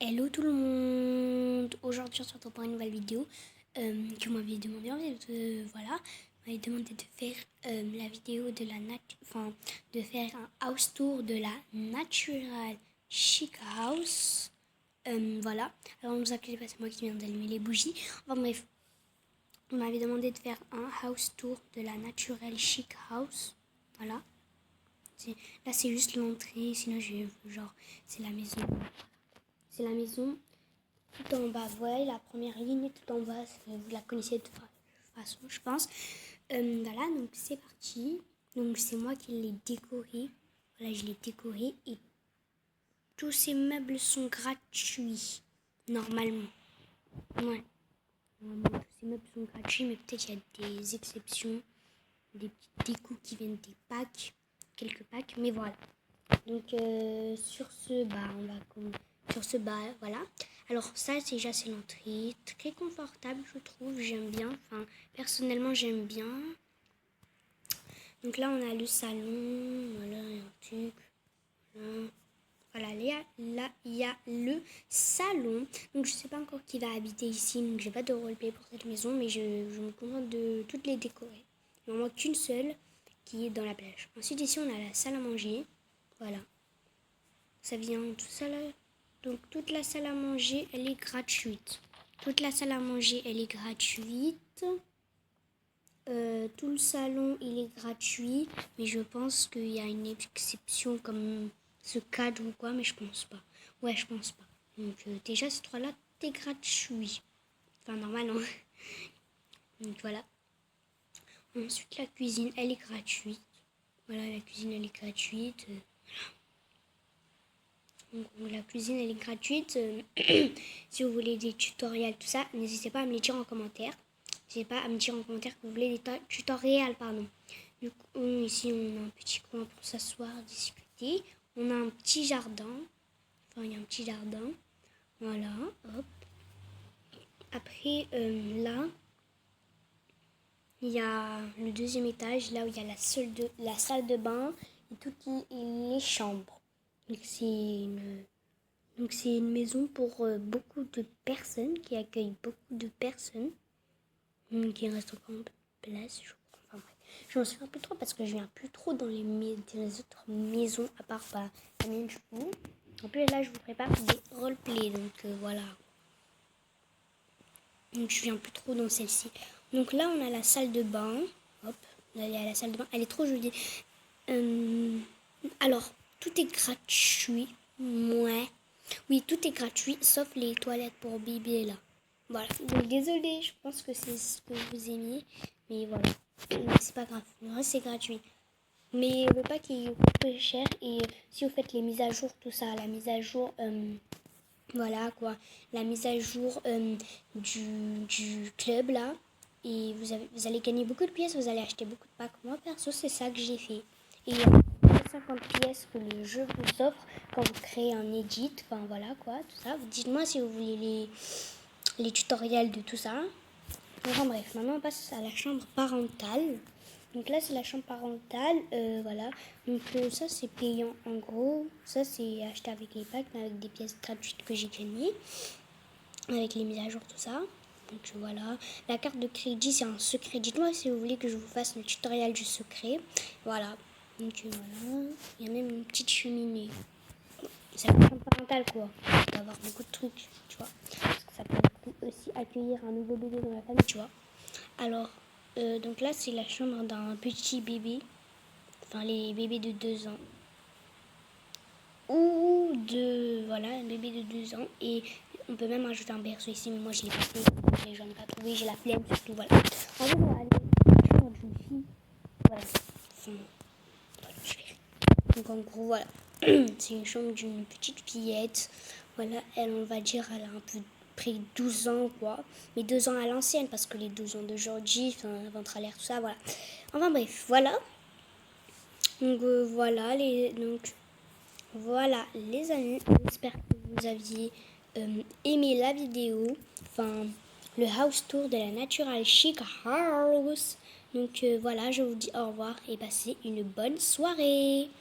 Hello tout le monde. Aujourd'hui on se retrouve pour une nouvelle vidéo que vous m'aviez demandé voilà, vous m'avez demandé de faire la vidéo de la de faire un house tour de la Natural Chic House. Voilà. Alors ne vous inquiétez pas, c'est moi qui viens d'allumer les bougies. Enfin bref, vous m'avez demandé de faire un house tour de la Natural Chic House. Voilà. Là c'est juste l'entrée, sinon genre c'est la maison. C'est la maison tout en bas. Voilà la première ligne tout en bas. Vous la connaissez de toute façon, je pense. Voilà, donc c'est parti. Donc c'est moi qui l'ai décoré. Voilà, je l'ai décoré et tous ces meubles sont gratuits. Normalement. Ouais. Normalement, tous ces meubles sont gratuits, mais peut-être qu'il y a des exceptions. Des petites décos qui viennent des packs. Quelques packs, mais voilà. Donc sur ce, voilà. Alors ça, déjà, c'est l'entrée. Très confortable, je trouve. J'aime bien. Enfin, personnellement, j'aime bien. Donc là, on a le salon. Voilà, un truc. Voilà, là, il y a le salon. Donc, je sais pas encore qui va habiter ici. Donc, j'ai pas de roleplay pour cette maison. Mais je me contente de toutes les décorer. Il m'en manque qu'une seule qui est dans la plage. Ensuite, ici, on a la salle à manger. Voilà. Ça vient tout ça là. Donc toute la salle à manger, elle est gratuite. Toute la salle à manger, elle est gratuite. Tout le salon, il est gratuit. Mais je pense qu'il y a une exception comme ce cadre ou quoi, mais je pense pas. Ouais, je pense pas. Donc déjà, ces trois-là, c'est gratuit. Enfin, normalement. Donc voilà. Ensuite, la cuisine, elle est gratuite. Voilà, la cuisine, elle est gratuite. Donc, la cuisine, elle est gratuite. Si vous voulez des tutoriels, tout ça, n'hésitez pas à me les dire en commentaire. N'hésitez pas à me dire en commentaire que vous voulez des tutoriels, pardon. Du coup, ici, on a un petit coin pour s'asseoir, discuter. On a un petit jardin. Enfin, il y a un petit jardin. Voilà, hop. Après, là, il y a le deuxième étage, là où il y a la salle de bain et toutes les chambres. Donc c'est une maison pour beaucoup de personnes, qui accueille beaucoup de personnes, qui reste encore un peu de place, je crois. Enfin bref, je m'en souviens plus trop parce que je viens plus trop dans les autres maisons, à part la mienne du coup. En plus là, je vous prépare des roleplays, donc voilà. Donc je viens plus trop dans celle-ci. Donc là, on a la salle de bain. Hop, là, il y a la salle de bain. Elle est trop jolie. Alors, tout est gratuit. Ouais. Oui, tout est gratuit, sauf les toilettes pour bébé là. Voilà. Donc désolée, je pense que c'est ce que vous aimiez. Mais voilà. C'est pas grave. Le reste, c'est gratuit. Mais le pack, il coûte peu cher. Et si vous faites les mises à jour, tout ça, la mise à jour... voilà quoi, la mise à jour du club là. Et vous allez gagner beaucoup de pièces, vous allez acheter beaucoup de packs. Moi perso, c'est ça que j'ai fait. Et il y a 50 pièces que le jeu vous offre quand vous créez un edit. Enfin voilà quoi, tout ça. Dites-moi si vous voulez les tutoriels de tout ça. Enfin bref, maintenant on passe à la chambre parentale. Donc là c'est la chambre parentale, voilà. Donc ça c'est payant en gros. Ça c'est acheté avec les packs, avec des pièces gratuites que j'ai gagnées. Avec les mises à jour, tout ça. Donc voilà. La carte de crédit c'est un secret. Dites-moi si vous voulez que je vous fasse le tutoriel du secret. Voilà. Donc voilà. Il y a même une petite cheminée. C'est la chambre parentale quoi. Il va y avoir beaucoup de trucs, tu vois. Parce que ça peut aussi accueillir un nouveau bébé dans la famille, tu vois. Alors, donc là, c'est la chambre d'un petit bébé. Enfin, les bébés de 2 ans. Ou de... Voilà, un bébé de 2 ans. Et on peut même rajouter un berceau ici, mais moi, je l'ai pas fait. J'en ai pas trouvé, j'ai la flemme, surtout, voilà. En fait, on va aller dans la chambre d'une fille. Voilà. Enfin, voilà, je vais... Donc, en gros, voilà. C'est une chambre d'une petite fillette. Voilà, elle, on va dire, elle a un peu près 12 ans, quoi. Mais 2 ans à l'ancienne, parce que les 12 ans d'aujourd'hui, enfin, ventre à l'air, tout ça, voilà. Enfin, bref, voilà. Donc, voilà, les amis. J'espère que vous aviez aimé la vidéo. Enfin, le house tour de la Natural Chic House. Donc, voilà, je vous dis au revoir et passez une bonne soirée.